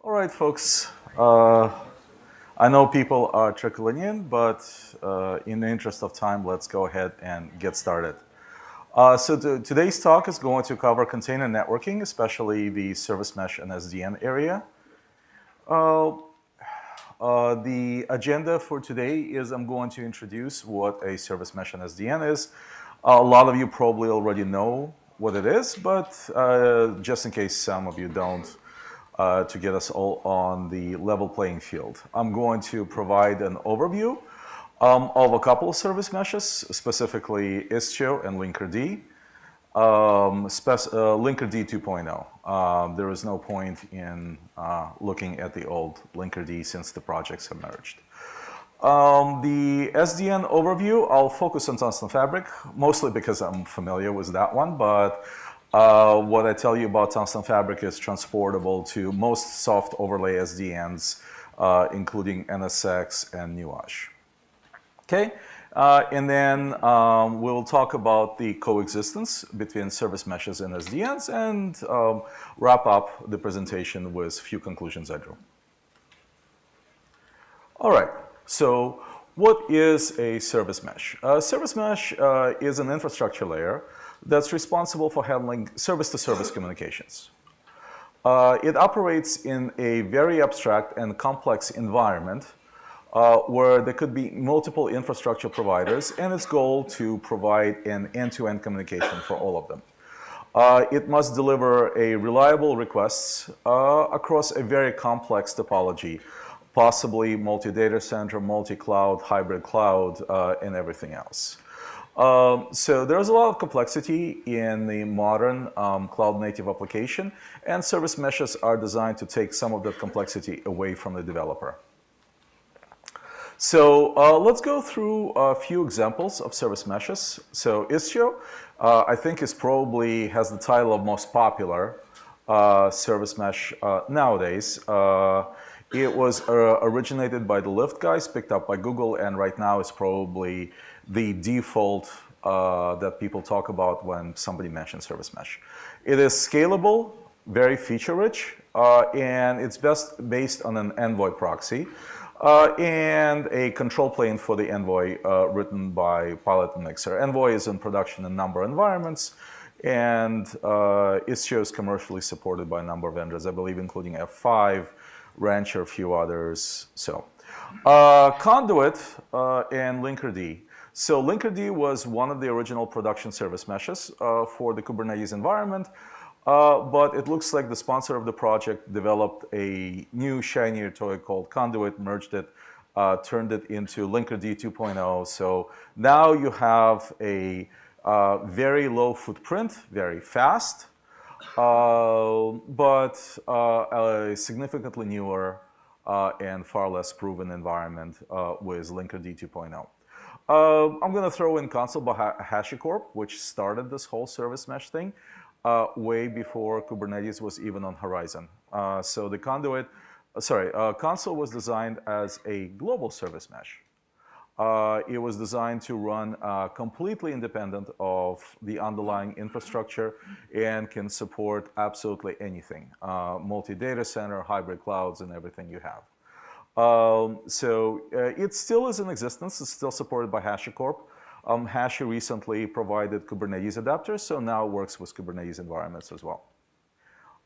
All right, folks. I know people are trickling in, but in the interest of time, let's go ahead and get started. Today's talk is going to cover container networking, especially the service mesh and SDN area. The agenda for today is I'm going to introduce what a service mesh and SDN is. A lot of you probably already know what it is, but just in case some of you don't, to get us all on the level playing field. I'm going to provide an overview of a couple of service meshes, specifically Istio and Linkerd. Linkerd 2.0. There is no point in looking at the old Linkerd since the projects have merged. The SDN overview, I'll focus on Tensile Fabric, mostly because I'm familiar with that one, but what I tell you about Tensile Fabric is transportable to most soft overlay SDNs, including NSX and Nuage. Okay, and then we'll talk about the coexistence between service meshes and SDNs and wrap up the presentation with a few conclusions I drew. All right, so what is a service mesh? A service mesh is an infrastructure layer that's responsible for handling service-to-service communications. It operates in a very abstract and complex environment where there could be multiple infrastructure providers, and its goal to provide an end-to-end communication for all of them. It must deliver a reliable requests across a very complex topology, possibly multi-data center, multi-cloud, hybrid cloud, and everything else. So there's a lot of complexity in the modern cloud-native application, and service meshes are designed to take some of that complexity away from the developer. So let's go through a few examples of service meshes. So Istio, I think, probably has the title of most popular service mesh nowadays. It was originated by the Lyft guys, picked up by Google, and right now is probably the default that people talk about when somebody mentions service mesh. It is scalable, very feature-rich, and it's based on an Envoy proxy and a control plane for the Envoy written by Pilot and Mixer. Envoy is in production in a number of environments, and Istio is commercially supported by a number of vendors, I believe, including F5, Rancher, a few others. So, Conduit and Linkerd. So Linkerd was one of the original production service meshes for the Kubernetes environment, but it looks like the sponsor of the project developed a new shinier toy called Conduit, merged it, turned it into Linkerd 2.0. So now you have a very low footprint, very fast, but a significantly newer and far less proven environment with Linkerd 2.0. I'm going to throw in Console by HashiCorp, which started this whole service mesh thing way before Kubernetes was even on horizon. So the Console was designed as a global service mesh. It was designed to run completely independent of the underlying infrastructure and can support absolutely anything, multi-data center, hybrid clouds, and everything you have. It still is in existence. It's still supported by HashiCorp. Hashi recently provided Kubernetes adapters, so now it works with Kubernetes environments as well.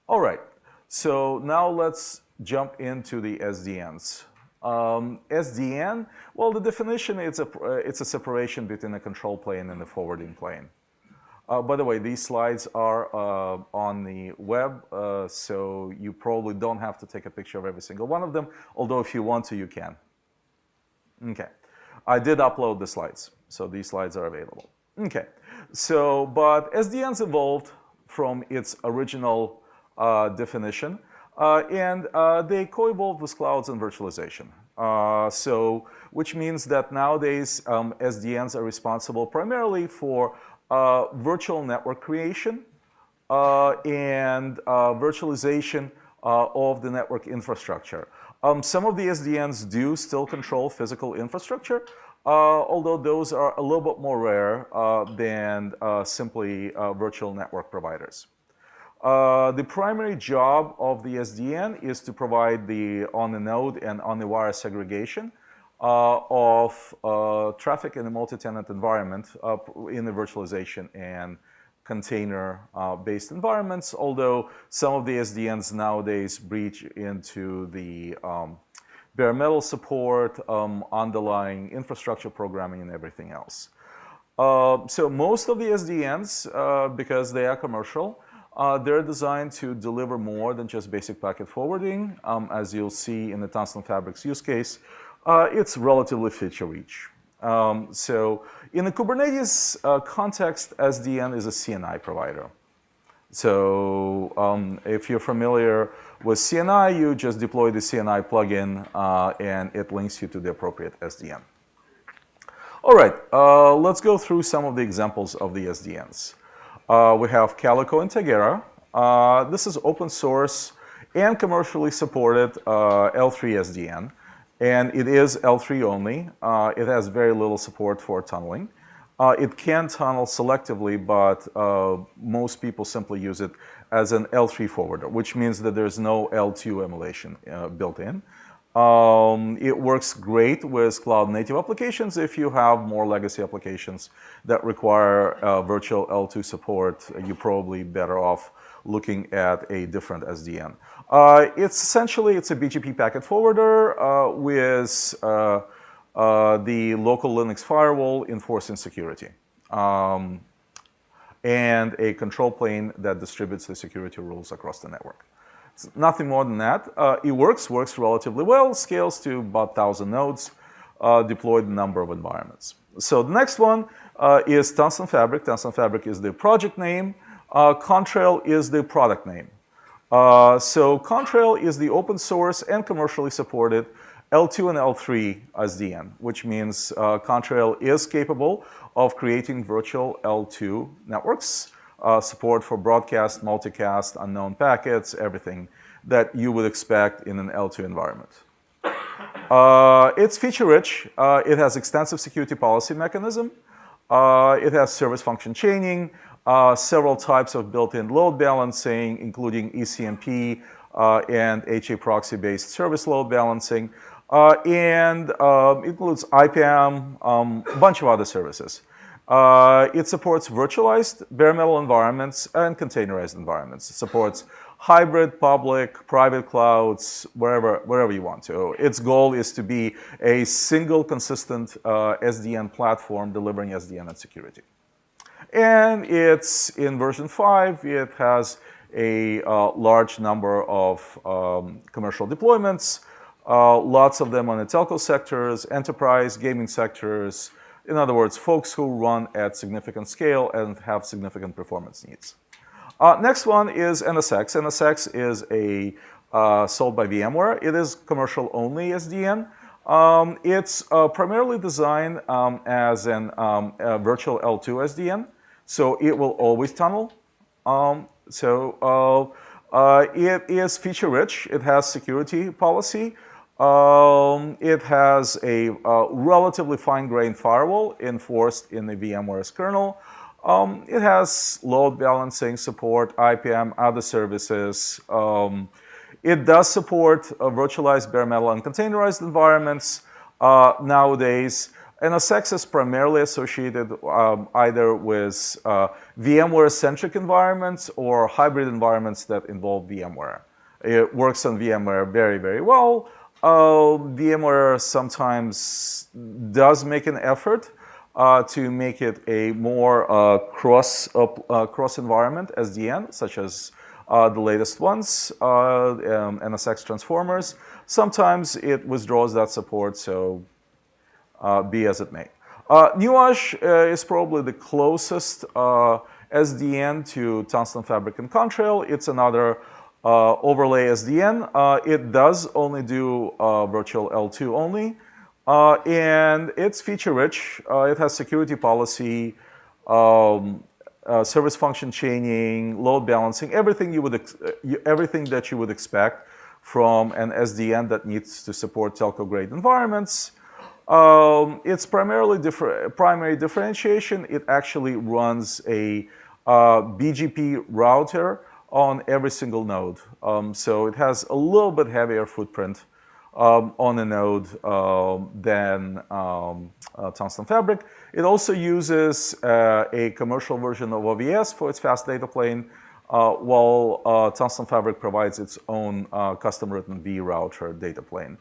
All right, so now let's jump into the SDNs. SDN, well, the definition, it's a separation between a control plane and a forwarding plane. By the way, these slides are on the web, so you probably don't have to take a picture of every single one of them, although if you want to, you can. Okay, I did upload the slides, so these slides are available. Okay, so, but SDNs evolved from its original definition, and they co-evolved with clouds and virtualization. Which means that nowadays SDNs are responsible primarily for virtual network creation and virtualization of the network infrastructure. Some of the SDNs do still control physical infrastructure, although those are a little bit more rare than simply virtual network providers. The primary job of the SDN is to provide the on-the-node and on-the-wire segregation of traffic in a multi-tenant environment in the virtualization and container-based environments, although some of the SDNs nowadays breach into the bare metal support, underlying infrastructure programming, and everything else. So most of the SDNs, because they are commercial, they're designed to deliver more than just basic packet forwarding. As you'll see in the Tensile Fabric's use case, it's relatively feature-rich. So in the Kubernetes context, SDN is a CNI provider. So if you're familiar with CNI, you just deploy the CNI plugin and it links you to the appropriate SDN. All right, let's go through some of the examples of the SDNs. We have Calico and Tagera. This is open source and commercially supported L3 SDN. And it is L3 only. It has very little support for tunneling. It can tunnel selectively, but most people simply use it as an L3 forwarder, which means that there's no L2 emulation built in. It works great with cloud-native applications. If you have more legacy applications that require virtual L2 support, you're probably better off looking at a different SDN. It's essentially a BGP packet forwarder with the local Linux firewall enforcing security and a control plane that distributes the security rules across the network. It's nothing more than that. It works relatively well, scales to about 1,000 nodes, deployed in a number of environments. So the next one is Tensile Fabric. Tensile Fabric is the project name. Contrail is the product name. So Contrail is the open source and commercially supported L2 and L3 SDN, which means Contrail is capable of creating virtual L2 networks, support for broadcast, multicast, unknown packets, everything that you would expect in an L2 environment. It's feature-rich. It has extensive security policy mechanism. It has service function chaining, several types of built-in load balancing, including ECMP and HA proxy-based service load balancing, and includes IPAM, a bunch of other services. It supports virtualized bare metal environments and containerized environments. It supports hybrid, public, private clouds, wherever you want to. Its goal is to be a single, consistent SDN platform delivering SDN and security. And it's in version 5. It has a large number of commercial deployments, lots of them on the telco sectors, enterprise, gaming sectors. In other words, folks who run at significant scale and have significant performance needs. Next one is NSX. NSX is sold by VMware. It is commercial only SDN. It's primarily designed as a virtual L2 SDN, so it will always tunnel. It is feature-rich. It has security policy. It has a relatively fine-grained firewall enforced in the VMware's kernel. It has load balancing support, IPM, other services. It does support virtualized bare metal and containerized environments nowadays. NSX is primarily associated either with VMware-centric environments or hybrid environments that involve VMware. It works on VMware very, very well. VMware sometimes does make an effort to make it a more cross-environment SDN, such as the latest ones, NSX transformers. Sometimes it withdraws that support, so be as it may. Nuage is probably the closest SDN to Tensile Fabric and Contrail. It's another overlay SDN. It does only do virtual L2 only, and it's feature-rich. It has security policy, service function chaining, load balancing, everything that you would expect from an SDN that needs to support telco-grade environments. Its primary differentiation, it actually runs a BGP router on every single node. So it has a little bit heavier footprint on a node than Tensile Fabric. It also uses a commercial version of OVS for its fast data plane, while Tensile Fabric provides its own custom-written vRouter data plane.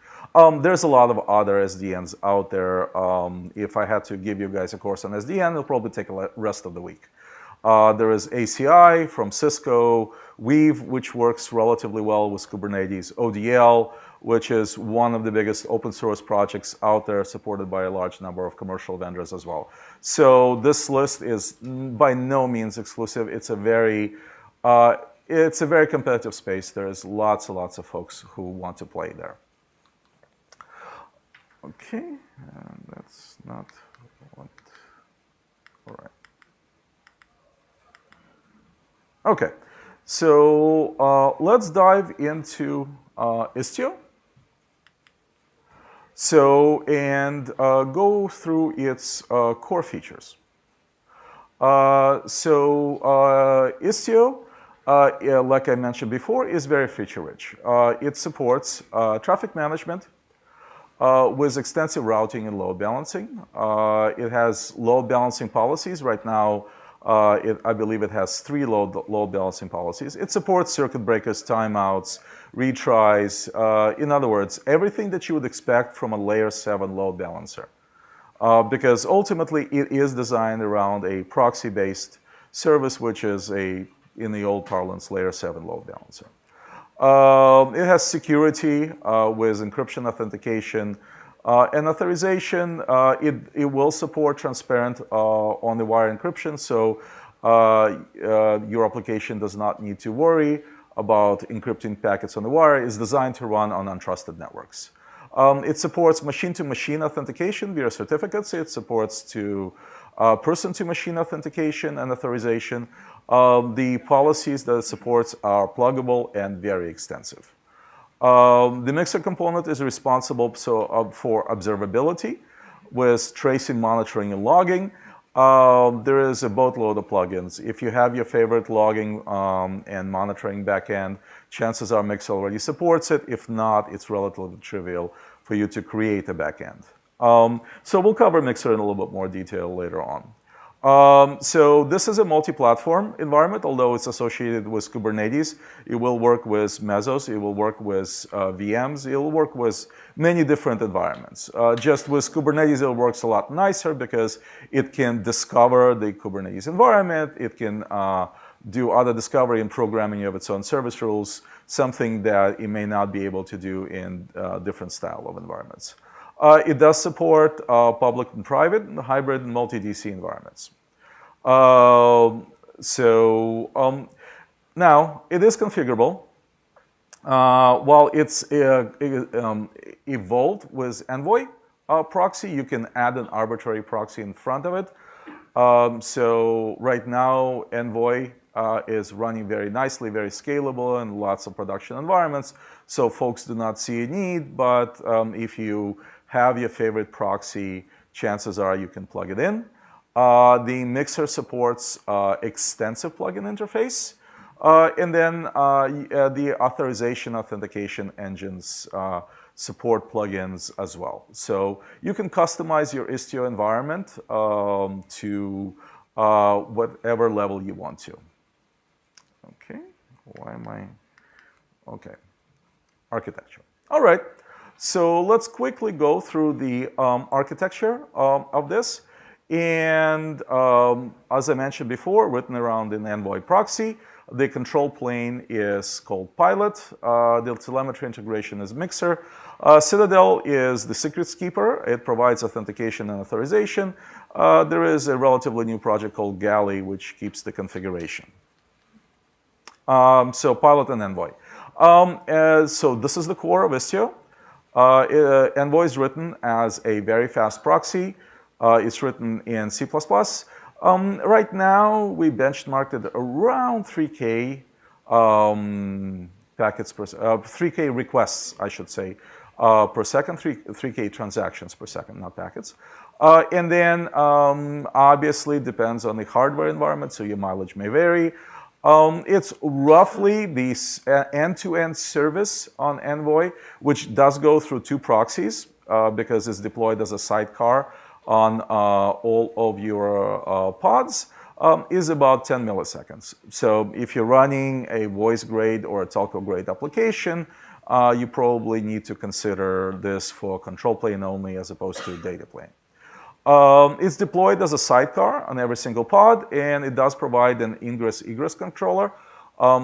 There's a lot of other SDNs out there. If I had to give you guys a course on SDN, it'll probably take the rest of the week. There is ACI from Cisco, Weave, which works relatively well with Kubernetes, ODL, which is one of the biggest open source projects out there, supported by a large number of commercial vendors as well. So this list is by no means exclusive. It's a very competitive space. There's lots and lots of folks who want to play there. Okay, and that's not what, all right. Okay, so let's dive into Istio. So, and go through its core features. Istio, like I mentioned before, is very feature-rich. It supports traffic management with extensive routing and load balancing. It has load balancing policies. Right now, I believe it has 3 load balancing policies. It supports circuit breakers, timeouts, retries. In other words, everything that you would expect from a layer 7 load balancer. Because ultimately, it is designed around a proxy-based service, which is in the old parlance, layer 7 load balancer. It has security with encryption, authentication, and authorization. It will support transparent on-the-wire encryption, so your application does not need to worry about encrypting packets on the wire. It's designed to run on untrusted networks. It supports machine-to-machine authentication via certificates. It supports person-to-machine authentication and authorization. The policies that it supports are pluggable and very extensive. The mixer component is responsible for observability with tracing, monitoring, and logging. There is a boatload of plugins. If you have your favorite logging and monitoring backend, chances are Mixer already supports it. If not, it's relatively trivial for you to create a backend. So we'll cover Mixer in a little bit more detail later on. So this is a multi-platform environment, although it's associated with Kubernetes. It will work with Mesos, it will work with VMs, it will work with many different environments. Just with Kubernetes, it works a lot nicer because it can discover the Kubernetes environment, it can do other discovery and programming of its own service rules, something that it may not be able to do in different style of environments. It does support public and private, and hybrid and multi-DC environments. Now, it is configurable. While it's evolved with Envoy proxy, you can add an arbitrary proxy in front of it. So right now, Envoy is running very nicely, very scalable, and lots of production environments. So folks do not see a need, but if you have your favorite proxy, chances are you can plug it in. The Mixer supports extensive plugin interface. And then the authorization authentication engines support plugins as well. So you can customize your Istio environment to whatever level you want to. Okay, why am I? Okay, architecture. All right. So let's quickly go through the architecture of this. And as I mentioned before, written around an Envoy proxy, the control plane is called Pilot. The telemetry integration is Mixer. Citadel is the secrets keeper. It provides authentication and authorization. There is a relatively new project called Galley, which keeps the configuration. So Pilot and Envoy. So this is the core of Istio. Envoy is written as a very fast proxy. It's written in C++. Right now, we benchmarked it around 3K packets per 3K requests, I should say, per second, 3K transactions per second, not packets. And then, obviously, depends on the hardware environment, so your mileage may vary. It's roughly the end-to-end service on Envoy, which does go through 2 proxies because it's deployed as a sidecar on all of your pods, is about 10 milliseconds. So if you're running a voice-grade or a telco-grade application, you probably need to consider this for control plane only as opposed to data plane. It's deployed as a sidecar on every single pod, and it does provide an ingress-egress controller.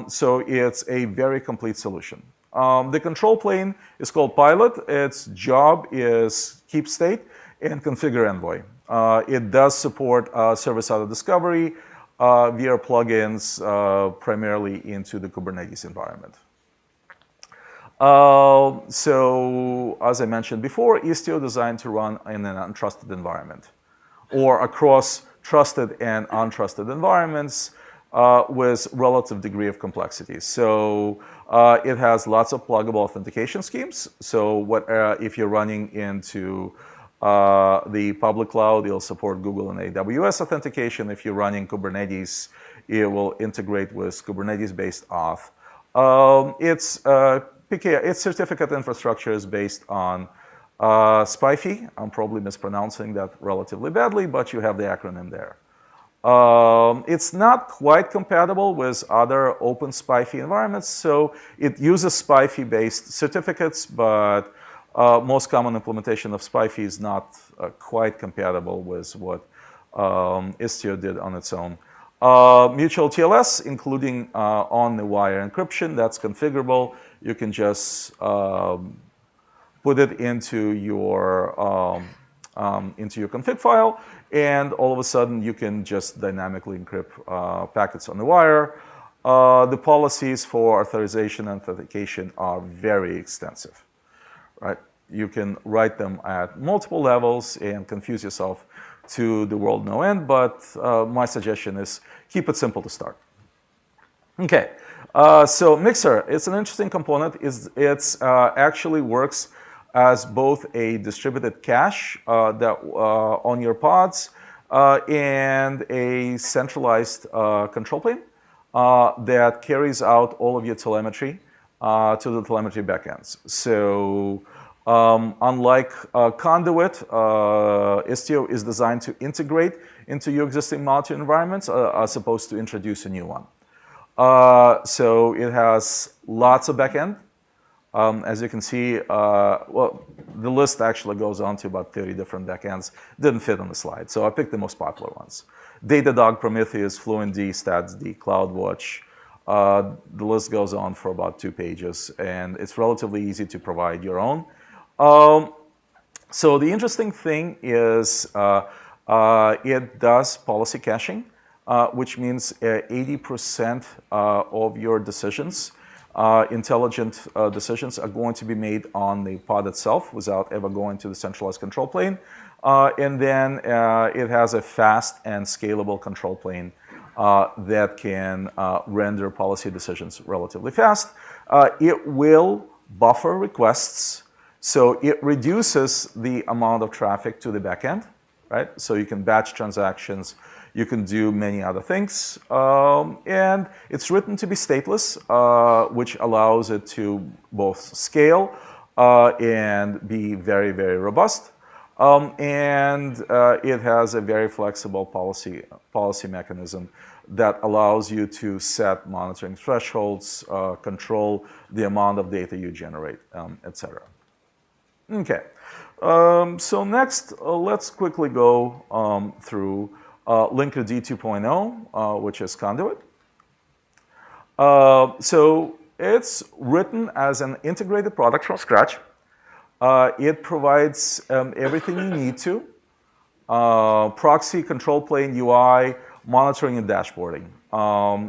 So it's a very complete solution. The control plane is called Pilot. Its job is keep state and configure Envoy. It does support server-side discovery via plugins primarily into the Kubernetes environment. So, as I mentioned before, Istio designed to run in an untrusted environment or across trusted and untrusted environments with relative degree of complexity. So it has lots of pluggable authentication schemes. So if you're running into the public cloud, it'll support Google and AWS authentication. If you're running Kubernetes, it will integrate with Kubernetes-based auth. Its certificate infrastructure is based on SPIFE. I'm probably mispronouncing that relatively badly, but you have the acronym there. It's not quite compatible with other open SPIFE environments, so it uses SPIFE-based certificates, but most common implementation of SPIFE is not quite compatible with what Istio did on its own. Mutual TLS, including on-the-wire encryption, that's configurable. You can just put it into your config file, and all of a sudden you can just dynamically encrypt packets on the wire. The policies for authorization and authentication are very extensive, right? You can write them at multiple levels and confuse yourself to the world no end, but my suggestion is keep it simple to start. Okay, so Mixer, it's an interesting component. It actually works as both a distributed cache on your pods and a centralized control plane that carries out all of your telemetry to the telemetry backends. So unlike Conduit, Istio is designed to integrate into your existing monitoring environments as opposed to introduce a new one. So it has lots of backend. As you can see, well, the list actually goes on to about 30 different backends. Didn't fit on the slide, so I picked the most popular ones. Datadog, Prometheus, FluentD, StatsD, CloudWatch. The list goes on for about 2 pages, and it's relatively easy to provide your own. So the interesting thing is it does policy caching, which means 80% of your decisions, intelligent decisions, are going to be made on the pod itself without ever going to the centralized control plane. And then it has a fast and scalable control plane that can render policy decisions relatively fast. It will buffer requests. So it reduces the amount of traffic to the backend, right? So you can batch transactions, you can do many other things. And it's written to be stateless, which allows it to both scale and be very, very robust. And it has a very flexible policy mechanism that allows you to set monitoring thresholds, control the amount of data you generate, etc. Okay, so next, let's quickly go through Linkerd 2.0, which is Conduit. So it's written as an integrated product from scratch. It provides everything you need to. Proxy, control plane, UI, monitoring, and dashboarding.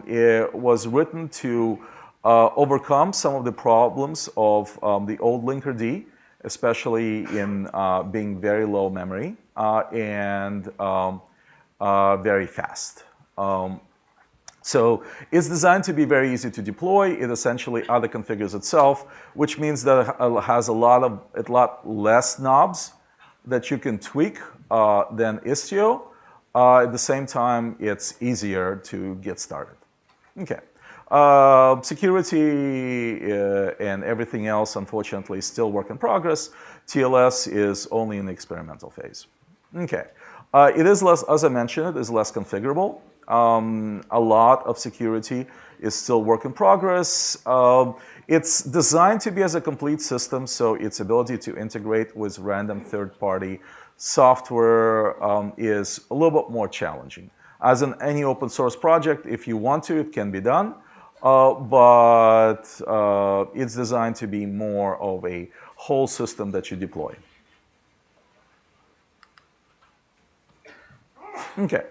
It was written to overcome some of the problems of the old Linkerd, especially in being very low memory and very fast. So it's designed to be very easy to deploy. It essentially auto configures itself, which means that it has a lot less knobs that you can tweak than Istio. At the same time, it's easier to get started. Okay. Security and everything else, unfortunately, is still work in progress. TLS is only in the experimental phase. Okay. It is less, as I mentioned, it is less configurable. A lot of security is still work in progress. It's designed to be as a complete system, so its ability to integrate with random third-party software is a little bit more challenging. As in any open source project, if you want to, it can be done, but it's designed to be more of a whole system that you deploy. Okay,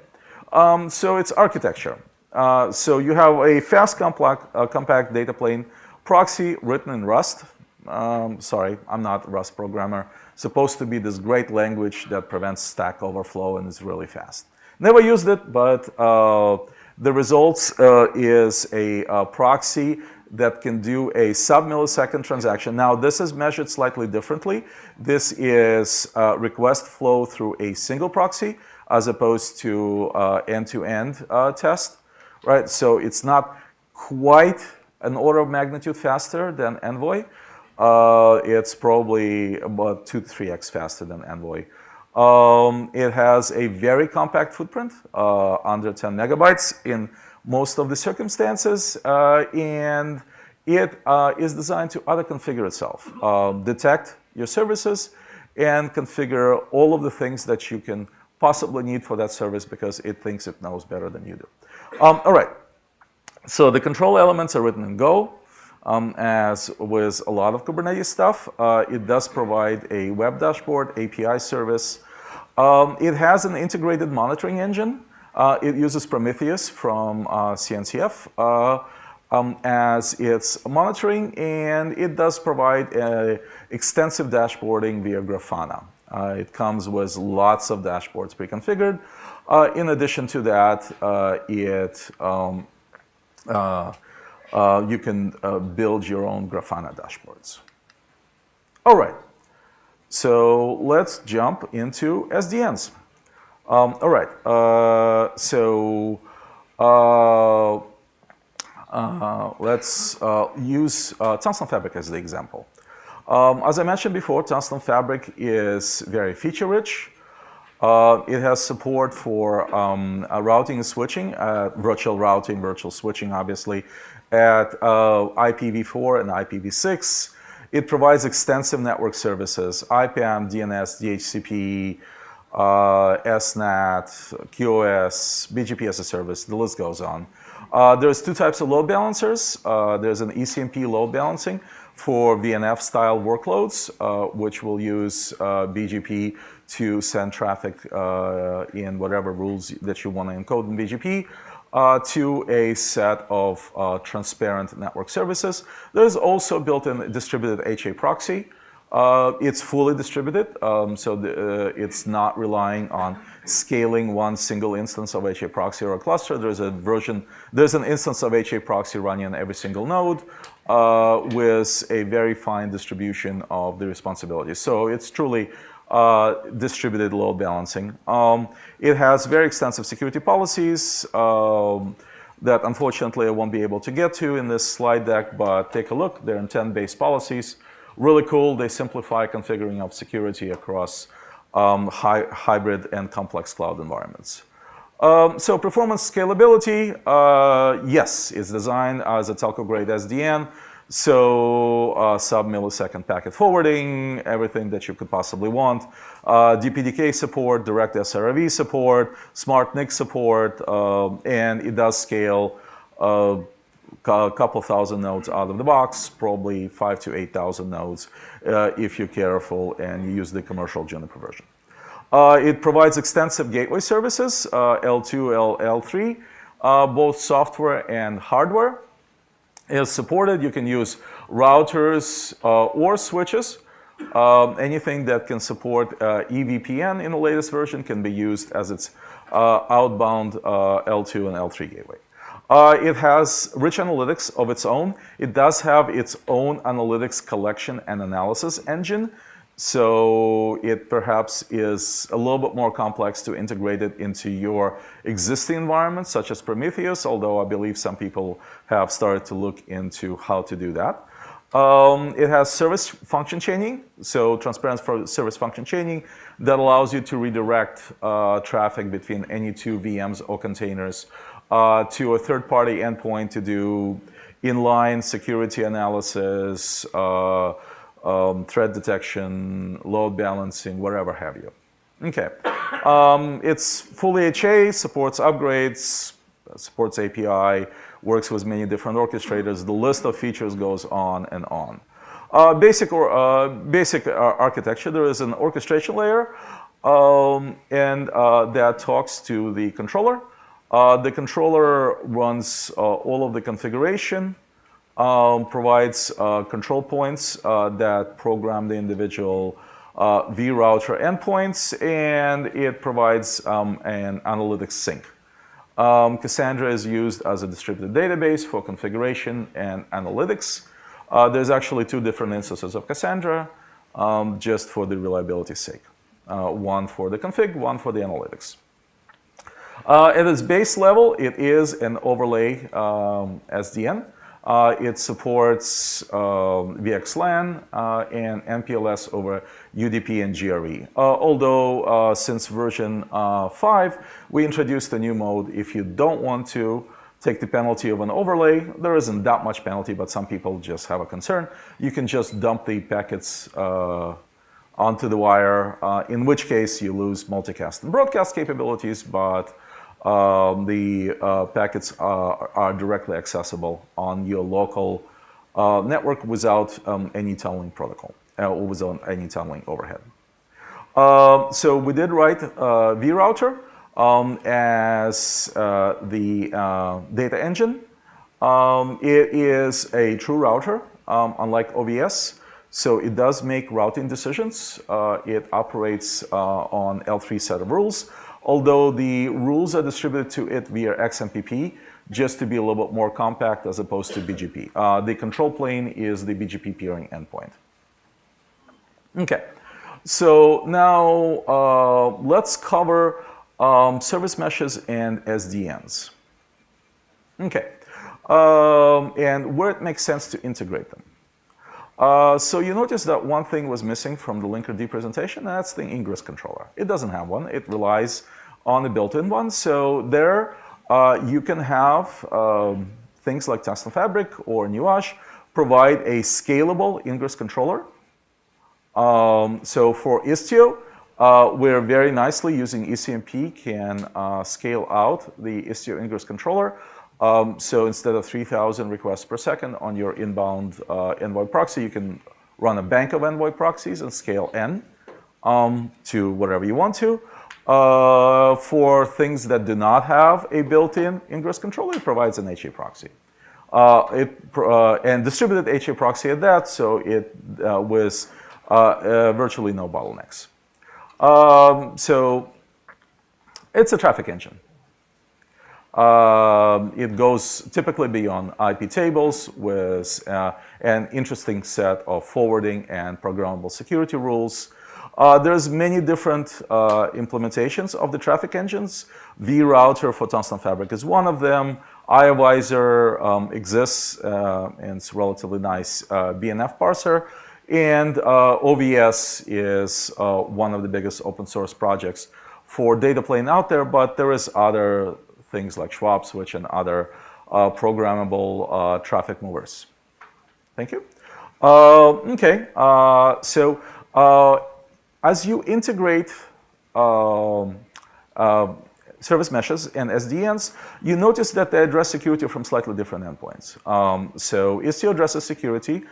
so it's architecture. So you have a fast, compact data plane proxy written in Rust. Sorry, I'm not a Rust programmer. Supposed to be this great language that prevents Stack Overflow and is really fast. Never used it, but the results is a proxy that can do a sub-millisecond transaction. Now, this is measured slightly differently. This is request flow through a single proxy as opposed to end-to-end test, right? So it's not quite an order of magnitude faster than Envoy. It's probably about 2 to 3x faster than Envoy. It has a very compact footprint, under 10 megabytes in most of the circumstances, and it is designed to auto-configure itself, detect your services, and configure all of the things that you can possibly need for that service because it thinks it knows better than you do. All right, so the control elements are written in Go. As with a lot of Kubernetes stuff, it does provide a web dashboard, API service. It has an integrated monitoring engine. It uses Prometheus from CNCF as its monitoring, and it does provide extensive dashboarding via Grafana. It comes with lots of dashboards pre-configured. In addition to that, you can build your own Grafana dashboards. All right, so let's jump into SDNs. All right, let's use Tensile Fabric as the example. As I mentioned before, Tensile Fabric is very feature-rich. It has support for routing and switching, virtual routing, virtual switching, obviously, at IPv4 and IPv6. It provides extensive network services, IPAM, DNS, DHCP, SNAT, QoS, BGP as a service, the list goes on. There's two types of load balancers. There's an ECMP load balancing for VNF-style workloads, which will use BGP to send traffic in whatever rules that you want to encode in BGP to a set of transparent network services. There's also built-in distributed HA proxy. It's fully distributed, so it's not relying on scaling one single instance of HA proxy or a cluster. There's an instance of HA proxy running on every single node with a very fine distribution of the responsibilities. So it's truly distributed load balancing. It has very extensive security policies that unfortunately I won't be able to get to in this slide deck, but take a look. They're intent-based policies. Really cool. They simplify configuring of security across hybrid and complex cloud environments. So performance scalability, yes, it's designed as a telco-grade SDN. So sub-millisecond packet forwarding, everything that you could possibly want. DPDK support, direct SRV support, smart NIC support, and it does scale a couple thousand nodes out of the box, probably 5,000 to 8,000 nodes if you're careful and you use the commercial Juniper version. It provides extensive gateway services, L2, L3, both software and hardware is supported. You can use routers or switches. Anything that can support EVPN in the latest version can be used as its outbound L2 and L3 gateway. It has rich analytics of its own. It does have its own analytics collection and analysis engine. So it perhaps is a little bit more complex to integrate it into your existing environment, such as Prometheus, although I believe some people have started to look into how to do that. It has service function chaining, so transparent service function chaining that allows you to redirect traffic between any two VMs or containers to a third-party endpoint to do inline security analysis, threat detection, load balancing, whatever have you. Okay, it's fully HA, supports upgrades, supports API, works with many different orchestrators. The list of features goes on and on. Basic architecture, there is an orchestration layer and that talks to the controller. The controller runs all of the configuration, provides control points that program the individual vRouter endpoints, and it provides an analytics sink. Cassandra is used as a distributed database for configuration and analytics. There's actually two different instances of Cassandra, just for the reliability's sake. One for the config, one for the analytics. At its base level, it is an overlay SDN. It supports VXLAN and MPLS over UDP and GRE. Although since version 5, we introduced a new mode. If you don't want to take the penalty of an overlay, there isn't that much penalty, but some people just have a concern. You can just dump the packets onto the wire, in which case you lose multicast and broadcast capabilities, but the packets are directly accessible on your local network without any tunneling protocol, or without any tunneling overhead. So we did write vRouter as the data engine. It is a true router, unlike OVS. So it does make routing decisions. It operates on L3 set of rules, although the rules are distributed to it via XMPP, just to be a little bit more compact as opposed to BGP. The control plane is the BGP peering endpoint. Okay, so now let's cover service meshes and SDNs. Okay, and where it makes sense to integrate them. So you notice that one thing was missing from the Linkerd presentation, and that's the ingress controller. It doesn't have one. It relies on a built-in one. So there you can have things like Tensile Fabric or Nuage provide a scalable ingress controller. So for Istio, we're very nicely using ECMP can scale out the Istio ingress controller. So instead of 3,000 requests per second on your inbound Envoy proxy, you can run a bank of Envoy proxies and scale N to whatever you want to. For things that do not have a built-in ingress controller, it provides an HA proxy. And distributed HA proxy at that, so it with virtually no bottlenecks. So it's a traffic engine. It goes typically beyond IP tables with an interesting set of forwarding and programmable security rules. There's many different implementations of the traffic engines. vRouter for Tensile Fabric is one of them. iAdvisor exists, and it's a relatively nice BNF parser. And OVS is one of the biggest open source projects for data plane out there, but there is other things like Schwab switch and other programmable traffic movers. Thank you. Okay, so as you integrate service meshes and SDNs, you notice that they address security from slightly different endpoints. So Istio addresses security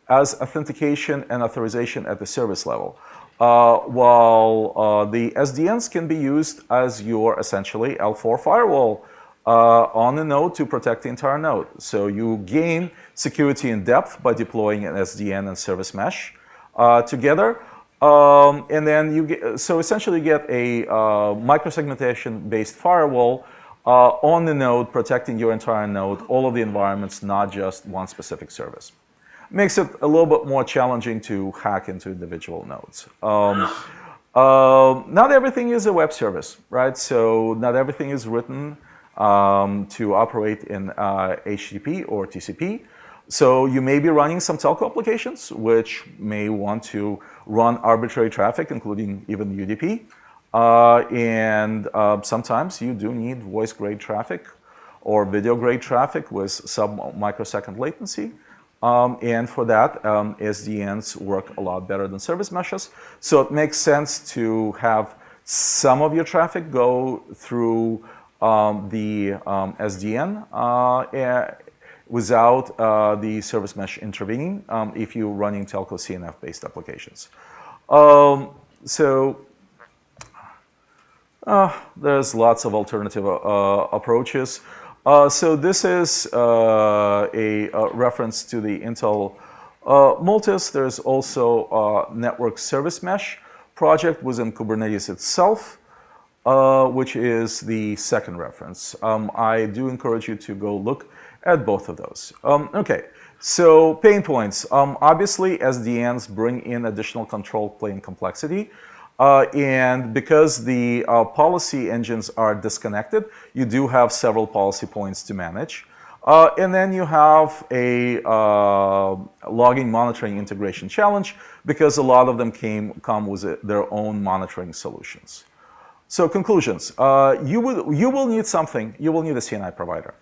as authentication and authorization at the service level, while the SDNs can be used as your essentially L4 firewall on the node to protect the entire node. So you gain security in depth by deploying an SDN and service mesh together. And then you get, so essentially you get a microsegmentation based firewall on the node, protecting your entire node, all of the environments, not just one specific service. makes it a little bit more challenging to hack into individual nodes. Not everything is a web service, right? So not everything is written to operate in HTTP or TCP. So you may be running some telco applications which may want to run arbitrary traffic, including even UDP. And sometimes you do need voice-grade traffic or video-grade traffic with sub-microsecond latency. And for that, SDNs work a lot better than service meshes. So it makes sense to have some of your traffic go through the SDN without the service mesh intervening if you're running telco CNF-based applications. There's lots of alternative approaches. So this is a reference to the Intel Multis. There's also a network service mesh project within Kubernetes itself, which is the second reference. I do encourage you to go look at both of those. Okay, so pain points. Obviously, SDNs bring in additional control plane complexity. And because the policy engines are disconnected, you do have several policy points to manage. And then you have a logging monitoring integration challenge because a lot of them come with their own monitoring solutions. So conclusions, you will need something, you will need a CNI provider.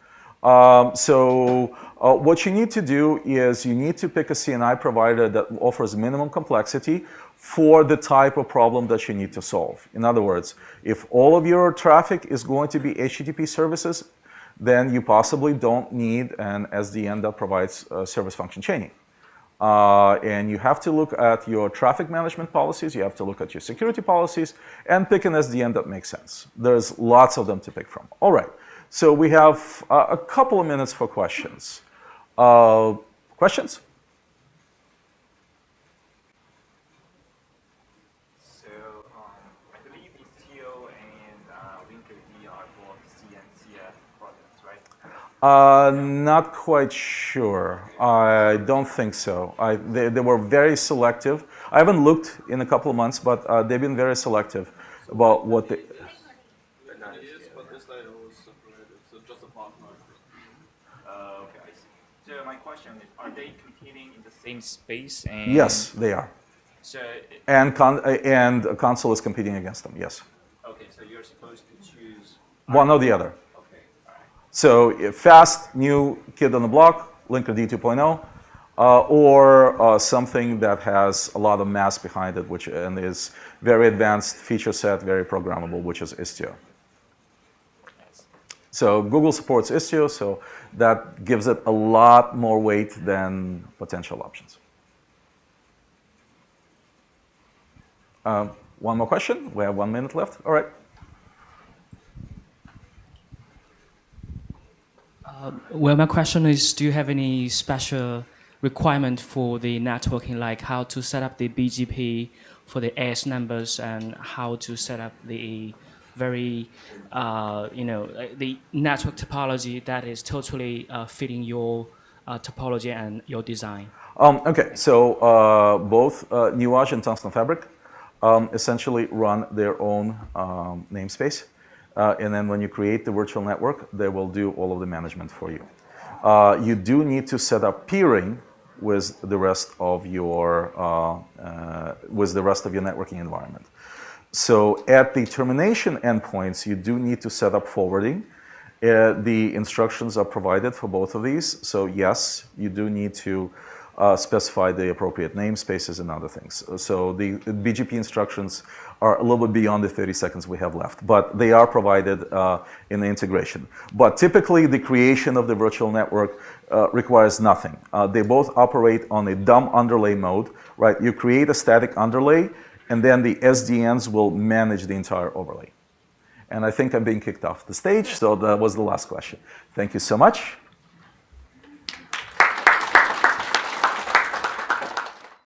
What you need to do is you need to pick a CNI provider that offers minimum complexity for the type of problem that you need to solve. In other words, if all of your traffic is going to be HTTP services, then you possibly don't need an SDN that provides service function chaining. And you have to look at your traffic management policies, you have to look at your security policies, and pick an SDN that makes sense. There's lots of them to pick from. All right, so we have a couple of minutes for questions. Questions? I believe Istio and Linkerd are both CNCF products, right? Not quite sure. I don't think so. They were very selective. I haven't looked in a couple of months, but they've been very selective about what they... It is, but Istio was separated, so just a partner. Okay, I see. So my question is, are they competing in the same space? And Yes, they are. so And console is competing against them, yes. okay, so you're supposed to choose One or the other. Okay, all right. So fast, new kid on the block, Linkerd 2.0, or something that has a lot of mass behind it, and is very advanced feature set, very programmable, which is Istio. Nice. So Google supports Istio, so that gives it a lot more weight than potential options. One more question. We have 1 minute left. All right. Well, my question is, do you have any special requirement for the networking, like how to set up the BGP for the AS numbers and how to set up the very, the network topology that is totally fitting your topology and your design? Okay, so both Nuage and Tensile Fabric essentially run their own namespace. And then when you create the virtual network, they will do all of the management for you. You do need to set up peering with the rest of your networking environment. So at the termination endpoints, you do need to set up forwarding. The instructions are provided for both of these. So yes, you do need to specify the appropriate namespaces and other things. So the BGP instructions are a little bit beyond the 30 seconds we have left, but they are provided in the integration. But typically, the creation of the virtual network requires nothing. They both operate on a dumb underlay mode, right? You create a static underlay, and then the SDNs will manage the entire overlay. And I think I'm being kicked off the stage, so that was the last question. Thank you so much.